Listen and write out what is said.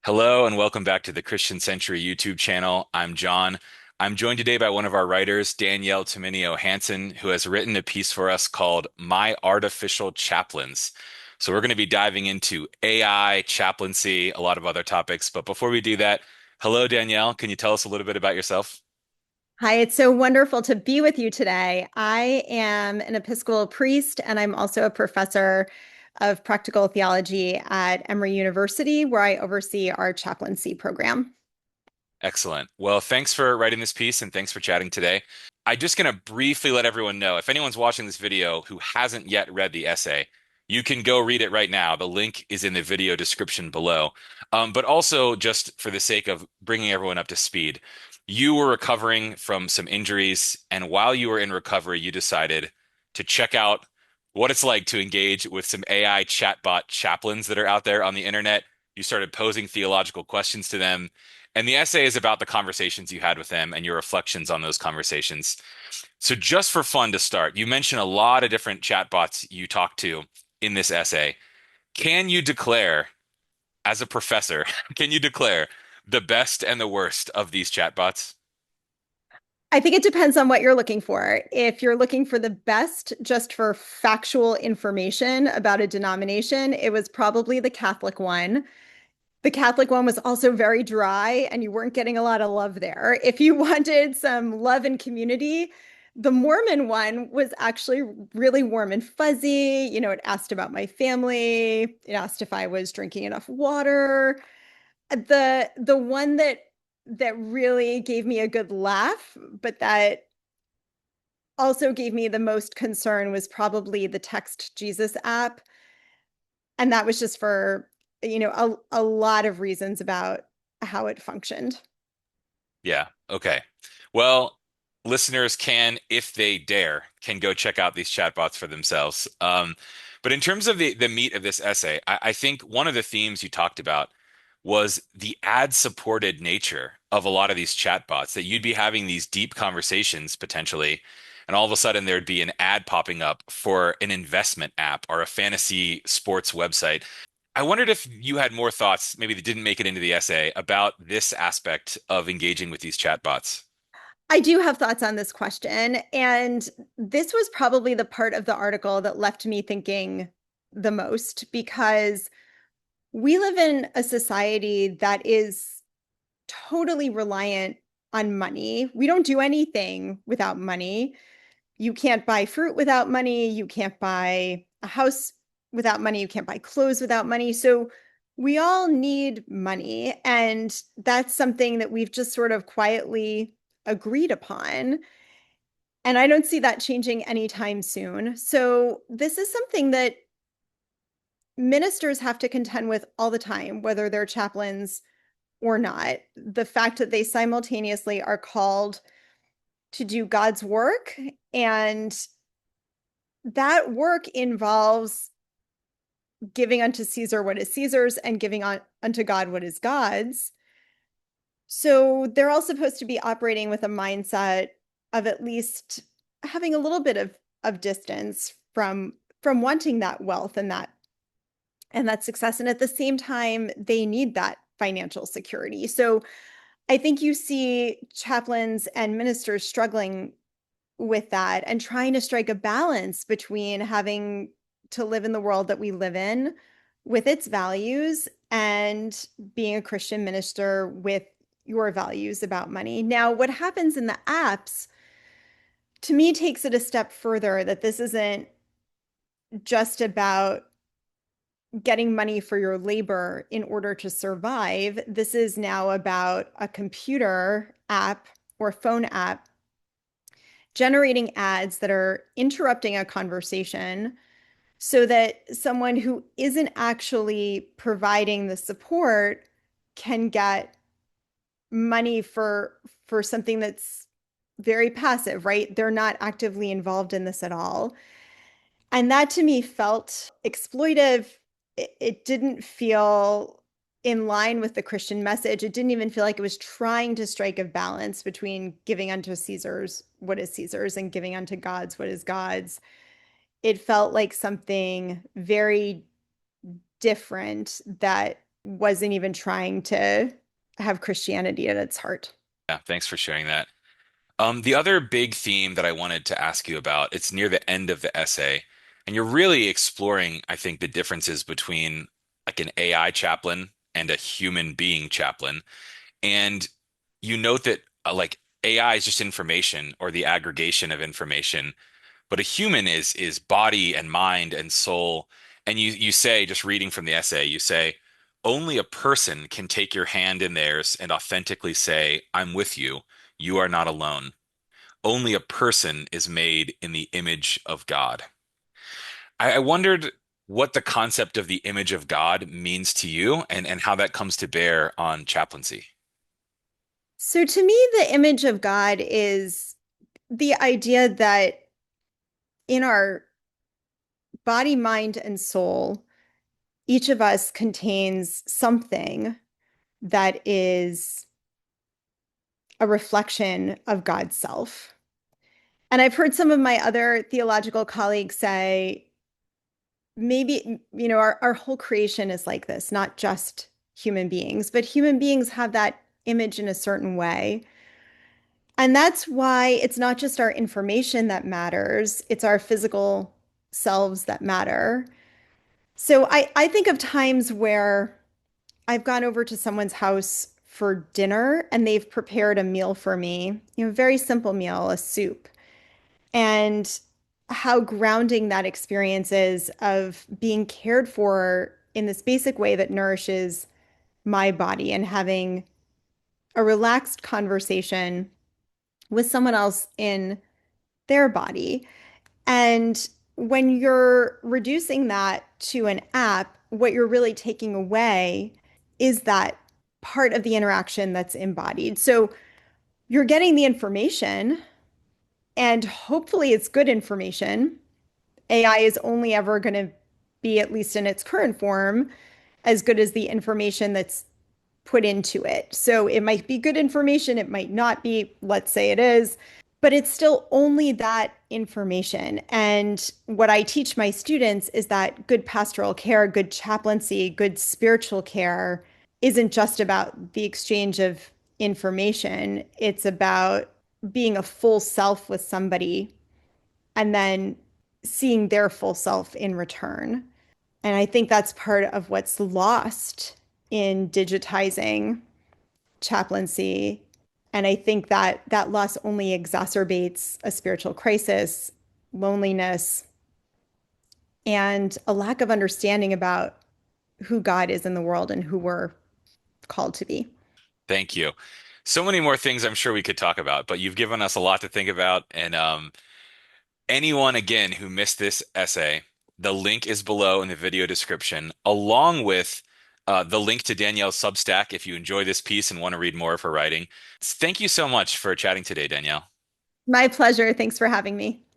Hello and welcome back to the Christian Century YouTube channel. I'm John. I'm joined today by one of our writers, Danielle Tumminio Hansen, who has written a piece for us called My Artificial Chaplains. So we're going to be diving into AI, chaplaincy, a lot of other topics. But before we do that, hello, Danielle. Can you tell us a little bit about yourself? Hi, it's so wonderful to be with you today. I am an Episcopal priest, and I'm also a professor of practical theology at Emory University, where I oversee our chaplaincy program. Excellent. Well, thanks for writing this piece and thanks for chatting today. I'm just going to briefly let everyone know if anyone's watching this video who hasn't yet read the essay, you can go read it right now. The link is in the video description below. But also, just for the sake of bringing everyone up to speed, you were recovering from some injuries, and while you were in recovery, you decided to check out what it's like to engage with some AI chatbot chaplains that are out there on the internet. You started posing theological questions to them and the essay is about the conversations you had with them and your reflections on those conversations. So, just for fun to start, you mentioned a lot of different chatbots you talked to in this essay. Can you declare, as a professor, can you declare the best and the worst of these chatbots? I think it depends on what you're looking for. If you're looking for the best just for factual information about a denomination, it was probably the Catholic one. The Catholic one was also very dry, and you weren't getting a lot of love there. If you wanted some love and community, the Mormon one was actually really warm and fuzzy. It asked about my family. It asked if I was drinking enough water. The one that really gave me a good laugh, but that also gave me the most concern was probably the Text Jesus app. And that was just for, a lot of reasons about how it functioned. Yeah, okay. Well, listeners can, if they dare, can go check out these chatbots for themselves. But in terms of the meat of this essay, I think one of the themes you talked about was the ad-supported nature of a lot of these chatbots, that you'd be having these deep conversations potentially, and all of a sudden there'd be an ad popping up for an investment app or a fantasy sports website. I wondered if you had more thoughts, maybe that didn't make it into the essay, about this aspect of engaging with these chatbots. I do have thoughts on this question. And this was probably the part of the article that left me thinking the most because we live in a society that is totally reliant on money. We don't do anything without money. You can't buy fruit without money. You can't buy a house without money. You can't buy clothes without money. So we all need money. And that's something that we've just sort of quietly agreed upon. And I don't see that changing anytime soon. So this is something that ministers have to contend with all the time, whether they're chaplains or not. The fact that they simultaneously are called to do God's work, and that work involves giving unto Caesar what is Caesar's and giving unto God what is God's. So they're all supposed to be operating with a mindset of at least having a little bit of distance from wanting that wealth and that success. And at the same time, they need that financial security. So I think you see chaplains and ministers struggling with that and trying to strike a balance between having to live in the world that we live in with its values and being a Christian minister with your values about money. Now, what happens in the apps to me takes it a step further, that this isn't just about getting money for your labor in order to survive. This is now about a computer app or phone app generating ads that are interrupting a conversation so that someone who isn't actually providing the support can get money for something that's very passive, right? They're not actively involved in this at all. And that to me felt exploitive. It didn't feel in line with the Christian message. It didn't even feel like it was trying to strike a balance between giving unto Caesar's what is Caesar's and giving unto God's what is God's. It felt like something very different that wasn't even trying to have Christianity at its heart. Yeah, thanks for sharing that. The other big theme that I wanted to ask you about, it's near the end of the essay, and you're really exploring, I think, the differences between like an AI chaplain and a human being chaplain. And you note that like AI is just information or the aggregation of information, but a human is body and mind and soul. And you say, just reading from the essay, you say, only a person can take your hand in theirs and authentically say, I'm with you. You are not alone. Only a person is made in the image of God. I wondered what the concept of the image of God means to you and how that comes to bear on chaplaincy. So to me, the image of God is the idea that in our body, mind, and soul, each of us contains something that is a reflection of God's self. And I've heard some of my other theological colleagues say, maybe, our whole creation is like this, not just human beings, but human beings have that image in a certain way. And that's why it's not just our information that matters, it's our physical selves that matter. So I think of times where I've gone over to someone's house for dinner and they've prepared a meal for me, a very simple meal, a soup, and how grounding that experience is of being cared for in this basic way that nourishes my body and having a relaxed conversation with someone else in their body. And when you're reducing that to an app, what you're really taking away is that part of the interaction that's embodied. So you're getting the information, and hopefully it's good information. AI is only ever going to be, at least in its current form, as good as the information that's put into it. So it might be good information, it might not be, let's say it is, but it's still only that information. And what I teach my students is that good pastoral care, good chaplaincy, good spiritual care isn't just about the exchange of information, it's about being a full self with somebody and then seeing their full self in return. And I think that's part of what's lost in digitizing chaplaincy. And I think that that loss only exacerbates a spiritual crisis, loneliness, and a lack of understanding about who God is in the world and who we're called to be. Thank you. So many more things I'm sure we could talk about, but you've given us a lot to think about. And anyone, again, who missed this essay, the link is below in the video description, along with the link to Danielle's Substack if you enjoy this piece and want to read more of her writing. Thank you so much for chatting today, Danielle. My pleasure. Thanks for having me.